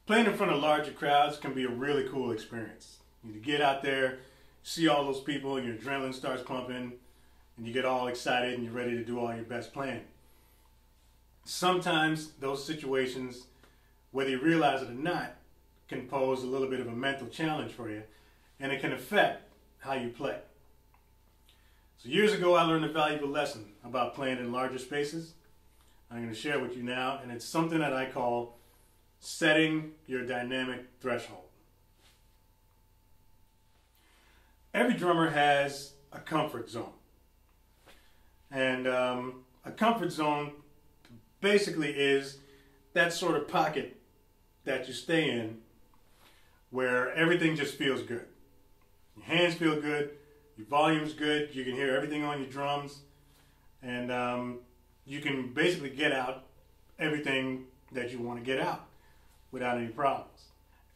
Playing in front of larger crowds can be a really cool experience. You get out there, see all those people, and your adrenaline starts pumping, and you get all excited and you're ready to do all your best playing. Sometimes those situations, whether you realize it or not, can pose a little bit of a mental challenge for you, and it can affect how you play. So years ago, I learned a valuable lesson about playing in larger spaces. I'm going to share with you now, and it's something that I call setting your dynamic threshold. Every drummer has a comfort zone. And a comfort zone basically is that sort of pocket that you stay in where everything just feels good. Your hands feel good, your volume's good, you can hear everything on your drums, and you can basically get out everything that you want to get out without any problems.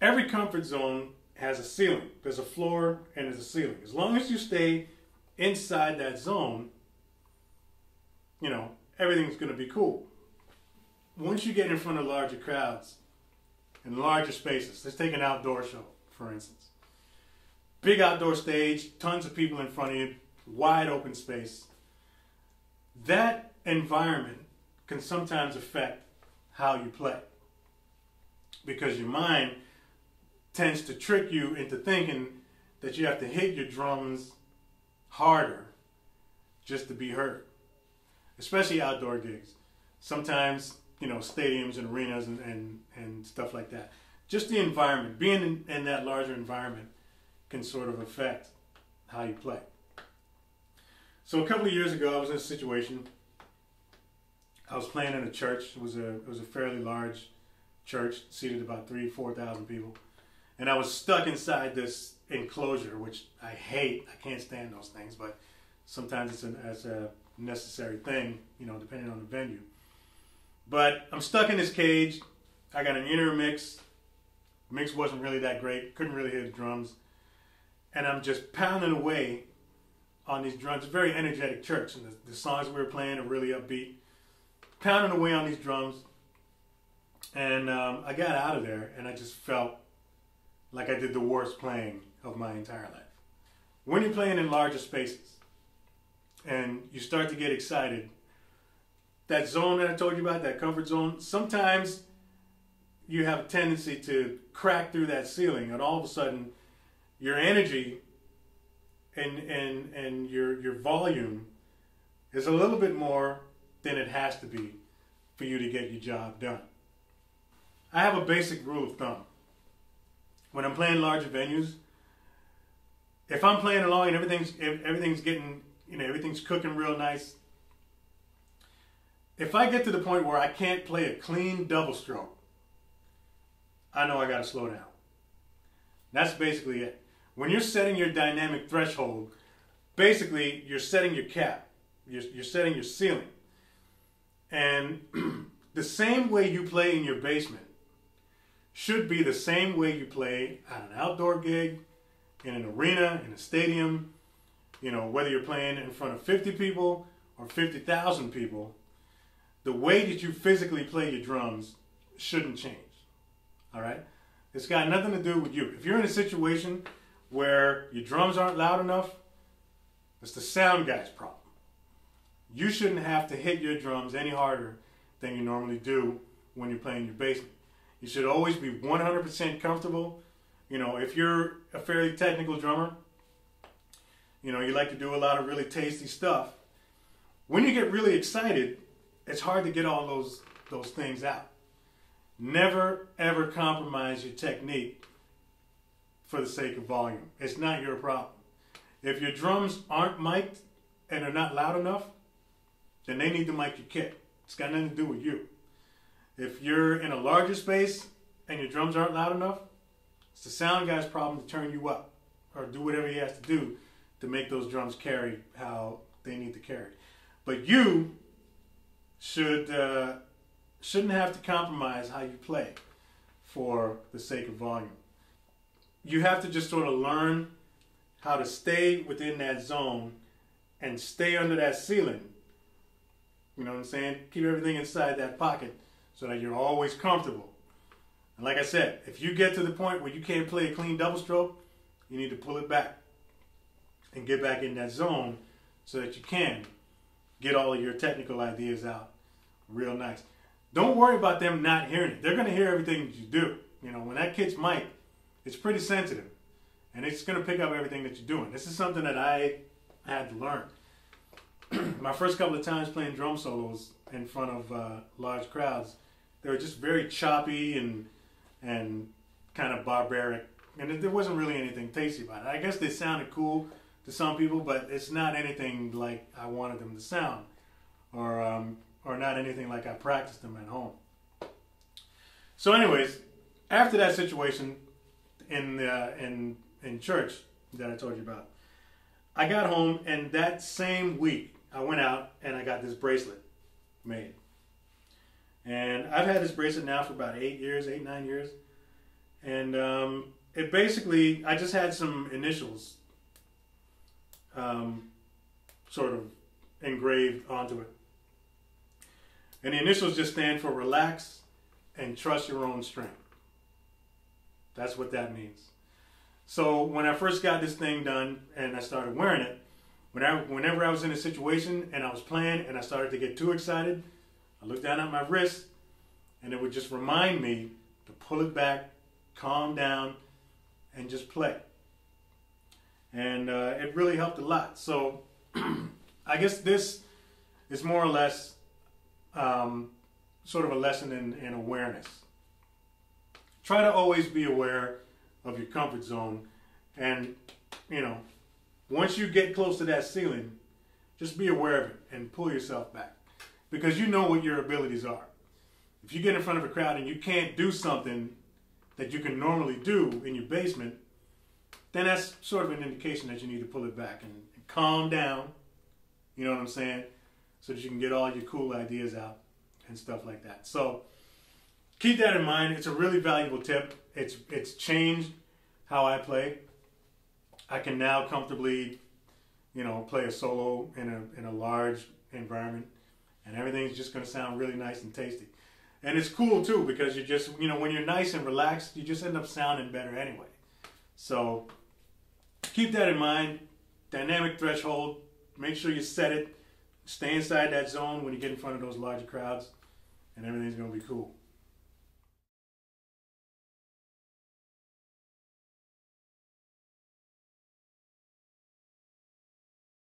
Every comfort zone has a ceiling. There's a floor and there's a ceiling. As long as you stay inside that zone, you know, everything's going to be cool. Once you get in front of larger crowds and larger spaces, let's take an outdoor show, for instance. Big outdoor stage, tons of people in front of you, wide open space. That environment can sometimes affect how you play, because your mind tends to trick you into thinking that you have to hit your drums harder just to be heard, especially outdoor gigs. Sometimes, you know, stadiums and arenas and stuff like that. Just the environment, being in that larger environment can sort of affect how you play. So a couple of years ago, I was in a situation. I was playing in a church. It was a fairly large church, seated about 3,000-4,000 people. And I was stuck inside this enclosure, which I hate. I can't stand those things, but sometimes it's a necessary thing, you know, depending on the venue. But I'm stuck in this cage. I got an inner mix. Mix wasn't really that great. Couldn't really hear the drums. And I'm just pounding away on these drums. It's a very energetic church, and the songs we were playing are really upbeat. Pounding away on these drums. And I got out of there, and I just felt like I did the worst playing of my entire life. When you're playing in larger spaces and you start to get excited, that zone that I told you about, that comfort zone, sometimes you have a tendency to crack through that ceiling, and all of a sudden your energy and your volume is a little bit more than it has to be for you to get your job done. I have a basic rule of thumb. When I'm playing larger venues, if I'm playing along and everything's getting, you know, everything's cooking real nice, if I get to the point where I can't play a clean double stroke, I know I got to slow down. That's basically it. When you're setting your dynamic threshold, basically you're setting your cap. You're setting your ceiling. And the same way you play in your basement should be the same way you play at an outdoor gig, in an arena, in a stadium, you know, whether you're playing in front of 50 people or 50,000 people. The way that you physically play your drums shouldn't change, all right? It's got nothing to do with you. If you're in a situation where your drums aren't loud enough, it's the sound guy's problem. You shouldn't have to hit your drums any harder than you normally do when you're playing your basement. You should always be 100% comfortable. You know, if you're a fairly technical drummer, you know, you like to do a lot of really tasty stuff. When you get really excited, it's hard to get all those things out. Never, ever compromise your technique for the sake of volume. It's not your problem. If your drums aren't mic'd and are not loud enough, then they need to mic your kit. It's got nothing to do with you. If you're in a larger space and your drums aren't loud enough, it's the sound guy's problem to turn you up or do whatever he has to do to make those drums carry how they need to carry. But you shouldn't have to compromise how you play for the sake of volume. You have to just sort of learn how to stay within that zone and stay under that ceiling. You know what I'm saying? Keep everything inside that pocket so that you're always comfortable. And like I said, if you get to the point where you can't play a clean double stroke, you need to pull it back and get back in that zone so that you can get all of your technical ideas out real nice. Don't worry about them not hearing it. They're going to hear everything that you do. You know, when that kid's mic, it's pretty sensitive, and it's going to pick up everything that you're doing. This is something that I had to learn. My first couple of times playing drum solos in front of large crowds, they were just very choppy and kind of barbaric, and there wasn't really anything tasty about it. I guess they sounded cool to some people, but it's not anything like I wanted them to sound, or not anything like I practiced them at home. So anyways, after that situation in church that I told you about, I got home, and that same week I went out and I got this bracelet made. And I've had this bracelet now for about 9 years. And it basically, I just had some initials sort of engraved onto it. And the initials just stand for relax and trust your own strength. That's what that means. So when I first got this thing done and I started wearing it, whenever I was in a situation and I was playing and I started to get too excited, I looked down at my wrist and it would just remind me to pull it back, calm down, and just play. And it really helped a lot. So I guess this is more or less sort of a lesson in awareness. Try to always be aware of your comfort zone, and you know, once you get close to that ceiling, just be aware of it and pull yourself back, because you know what your abilities are. If you get in front of a crowd and you can't do something that you can normally do in your basement, then that's sort of an indication that you need to pull it back and calm down, you know what I'm saying, so that you can get all your cool ideas out and stuff like that. So keep that in mind. It's a really valuable tip. It's changed how I play. I can now comfortably, you know, play a solo in a large environment, and everything's just going to sound really nice and tasty. And it's cool too, because you just, you know, when you're nice and relaxed, you just end up sounding better anyway. So keep that in mind. Dynamic threshold. Make sure you set it. Stay inside that zone when you get in front of those larger crowds, and everything's going to be cool.